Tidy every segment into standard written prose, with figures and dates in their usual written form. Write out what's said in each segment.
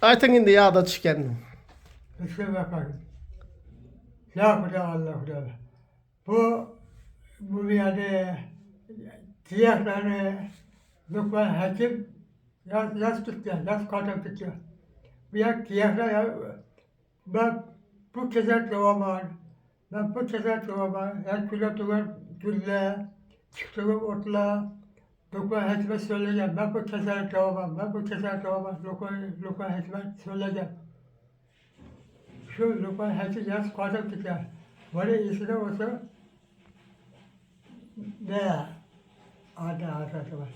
Aytın indi yağda çıkendim. Üstüne bakarım. Ya Huda Allah Huda. Bu bu yani diyaklarını Lukman Hakim yaz tutuyor, yaz kadar tutuyor. Bu ya diyaklar ya ben bu kezer doğamam. Ben bu kezer doğamam. Her küle duvar gülle, çıktığım otla. Lukman Hakim'e söyleyeceğim. Ben bu kezer doğamam. Ben bu kezer doğamam. Lukman Hakim'e söyleyeceğim. Şu Lukman Hakim yaz kadar tutuyor. Böyle iyisi olsa ne? Adı var.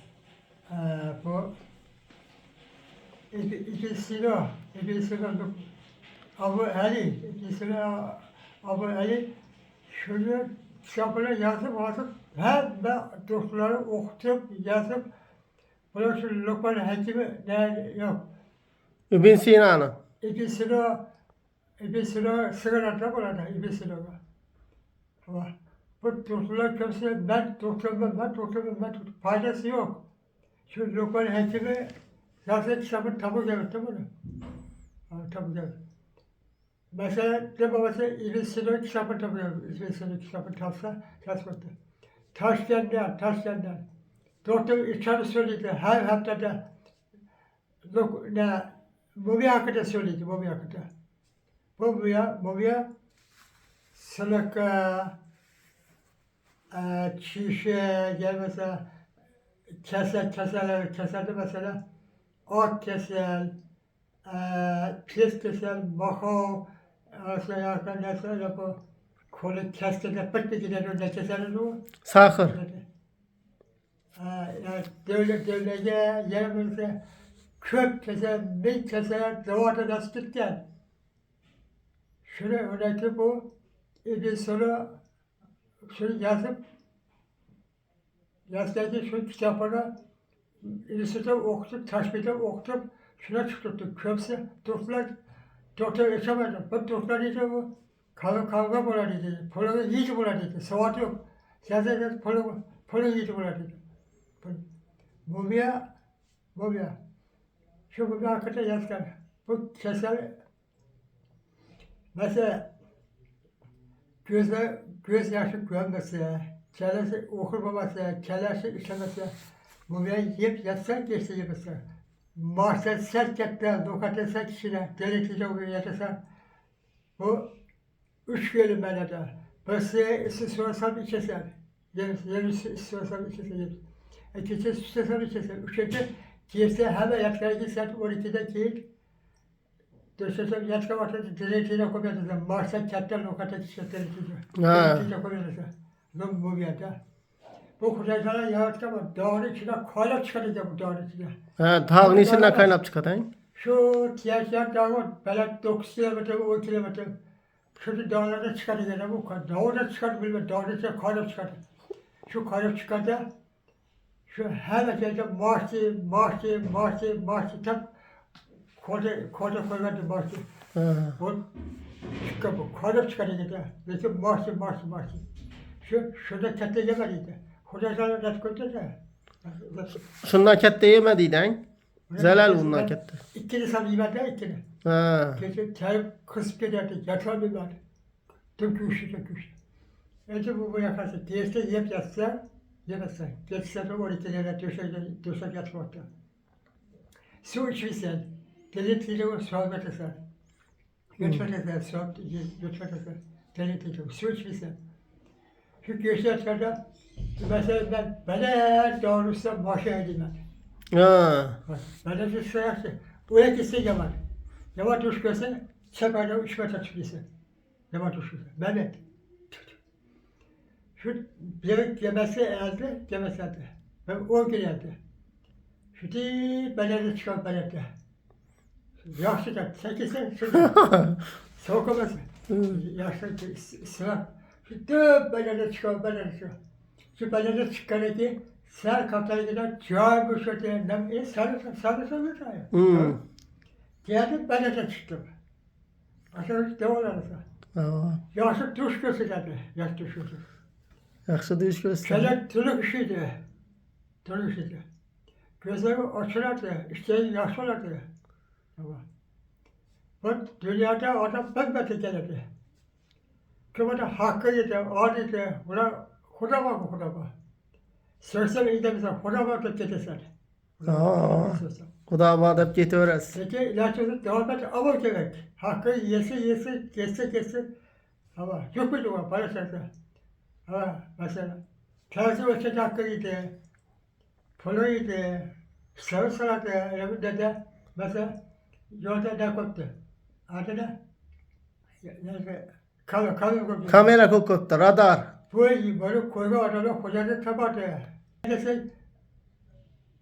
Bu ikisini Abu Ali, ikisini Abu Ali şöyle kitaplara yazıp hem de dostları okutup yazıp burası Lokman Hakimi ne yok. İbn Sina'nın. İkisini sigara burada ikisini. Ama bu dostlar kimse ben doktorum faydası yok. Şu Lokman Hakimi yazı kitabı tabu geldi bunu. Tabu geldi. Mesela de babası İlisini kitabı tabii, İlisini kitabı tasmadı. Taşken'den. Doktor içeri söyledi, her haftada Mumya hakkında söyledi, Mumya hakkında. Mumya sılık, şişe, mesela keserdi mesela, ot keser, pis keser, maho, mesela bu kolu kestirde pıttı gider önüne keserir o. Sakır. Yani devlete yerimize köp keser, bin keser, doğada nasıl gitken. Şunu öğretti bu, bir sonra şunu yazdaki şu kitapları lisede okutup, taşbide okutup, şuna çıkarttık. Köpse, doktor yaşamadı. Bu doktor dedi bu, kavga bular dedi. Polo hiç bular dedi. Savat yok. Yazarız polo hiç bular dedi. Mumya, mumya. Şu mumya hakkında yazgan. Bu keser, mesela göz yaşı görmesi, kellesi okurmaması, kellesi işlemesi, mumya yiyip yatsan geçti yemesi. Mahsen sert etten, dokat etsen kişine, deliklice oluyor yatırsan, bu üç bölüm bana da. Basıya istiyorsan içesen, yeni istiyorsan içesen yemiş. İkinci istiyorsan içesen, üçüncü girse hemen yatkaya gitsen 12'de değil, döşesem yatka vakti deliklice koyuyorsun, mahsen kettten dokata kişine deliklice. Ha. Deliklice koyuyorsun. Lan bu bir yerde. Bu kudretlerden yarattı ama dağın içine kaynak çıkaracak bu dağın içine. Ha, dağın içinden kaynap çıkartayım. Şu Tiyasyan Dağı var, böyle 9 kilometre, 10 kilometre. Şu dağlarda çıkaracak bu kadar. Dağı da çıkar bilmem, dağın içine kaynak çıkar. Şu kaynak çıkardı, şu her yerde marşı, tam koda koymadı marşı. Ha. Bu çıkar bu, kaynak çıkaracak ya. Bütün marşı. Şurada kette yemediydi. Kudretlerden ret koydu da. Şundan kette yemediyden. Zelal bundan kette. İkili sen yemedi, ikili. Ha. Gece ter kısıp giderdi, yatardı ben. Döküştü. Önce bu yakası, diyeste yiyip yatsa, yemezse. Geçse de 12'lere döşek yatmakta. Su içmişsen, deliklice o sohbet eder. Lütfen deliklice su içmişsen. Şu göçlerden, mesela ben her doğrusu maşaya gitmem. Ha. Ben de bir sırası, oraya gitse yaman. Yaman tuş görsen, çakarda 3 metre çıkıyorsun. Yaman tuş görsen. Mehmet. Şu bir gemesi elde. Ben 10 gün elde. Şu değil, belede çıkan belede. Yaşlı da, 8'den şurada. Soğuk olmasın. Yaşlı sıra. Şu değil, belede çıkan. Şu belede çıkan ki, ser kaptaya gider, cahil bu şöyle, sarı ya. Geldim, belede çıktım. Aşağı hiç devam arası. Ha. Yaşlı duş gösterdi, yaş duş gösterdi. Yaxşı duş göster. Kelek tülük işiydi. Gözleri açılırdı, işte yaşlanırdı. Ama Bak dünyada adam bilmedi geledi. Kımada hakkı yedi, adeti, buna huda var mı huda var? Söylesem iyi de bize huda var da gidesen. Aa. Kuda badap getiverez. Peki ilaçlık devam et ama gerek. Hakkı yesi, geçse. Ama yok muydu o para şartı? Ha mesela. Terzi ölçek hakkı yedi. Polo yedi. Sarı salatı, öyle dede. Mesela yolda ne koptu? Adı ne? Neyse. Kalın koptu. Kamera kokottu, radar. Bu iyi böyle koyma adamı hocada tabadı. Neyse.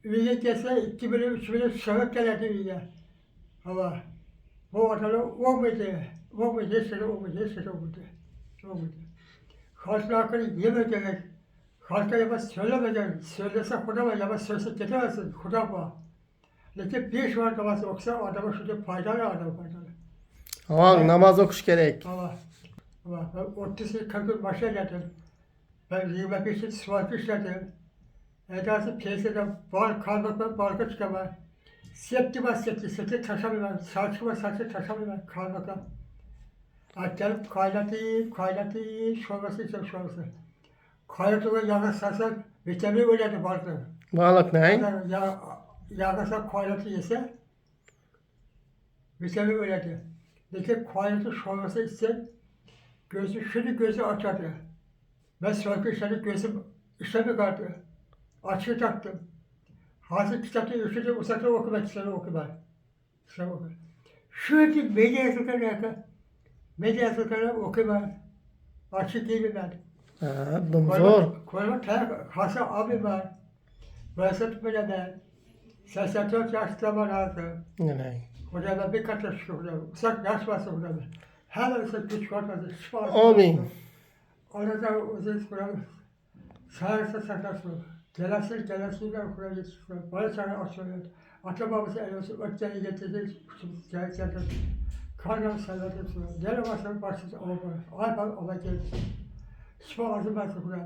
Üye gelse 2 bölüm 3 bölüm sağlık gelirdi üye. Ama bu adamı olmadı. Olmadı, sıra olmadı, sıra olmadı. Olmadı. Halkın hakkını yemeyecek. Halka yapaz söylemeyecek. Söylese kuda var, yapaz söylese getiremezsin. Kuda var. Lakin bir şu an kafası oksa adamı şurada faydalı adam faydalı. Aman namaz okuş gerek. Ama ben 30 yıl 40 yıl başa geldim. Ben 25 yıl sualtı işledim. Edası piyasada bal kalmakla balga çıkamaz. Septi var septi taşamıyor. Salçı var salçı taşamıyor kalmakla. Gelip kaynatayım, şorbası içeceğim şorbası. Kaynatığı yağı sarsak vitamin öyle vardı. Balık ne? Yağı sarsak kaynatı yese vitamin öyleydi. Peki kaynatı şorbası içse gözü açardı. Ben sonraki işleri gözüm işlemi kaldı. Açığı taktım. Hazır kitapta üşüdüm, uzakta okumak istedim okumak. Sürekli medya yazılarına medya yazılarına okumak. Açık değil mi ben? Ha, zor. Koyma Hasan abi var. Vasat bile ben. 84 yaşta var lazım. Ne? Hocam bir kat yaşlı hocam. Uzak yaş varsa hocam. Hemen ise güç varsa şifa. Amin. Orada uzun kuram. Sağırsa sakarsın. Gelesiyle kuram yetişsin. Bana sana açılıyor. Ata babası elbise ötleri getirdi. Gerçekten. Karnım salladım sonra. Gel varsa başsız olma. Ay bak ola geldi. Şifa azı varsa kuram.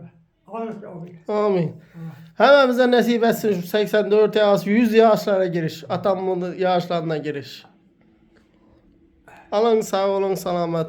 Ağırlıkla oluyor. Amin. Hemen bize nasip etsin şu 84 yaş, 100 yaşlara giriş. Atamın yaşlarına giriş. Alın sağ olun, selamet.